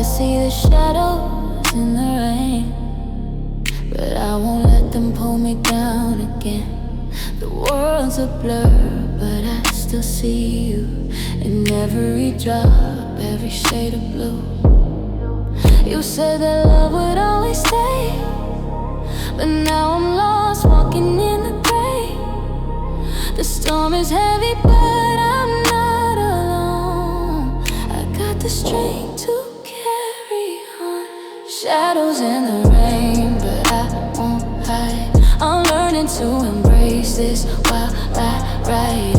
see the shadows in the rain, but I won't let them pull me down again. The world's a blur, but I still see you in every drop, every shade of blue. You said that love would always stay, but now I'm lost, walking in the gray. The storm is heavy, but I'm not alone. I got the strength to carry on. Shadows in the rain, but I won't hide. I'm learning to embrace this while I ride.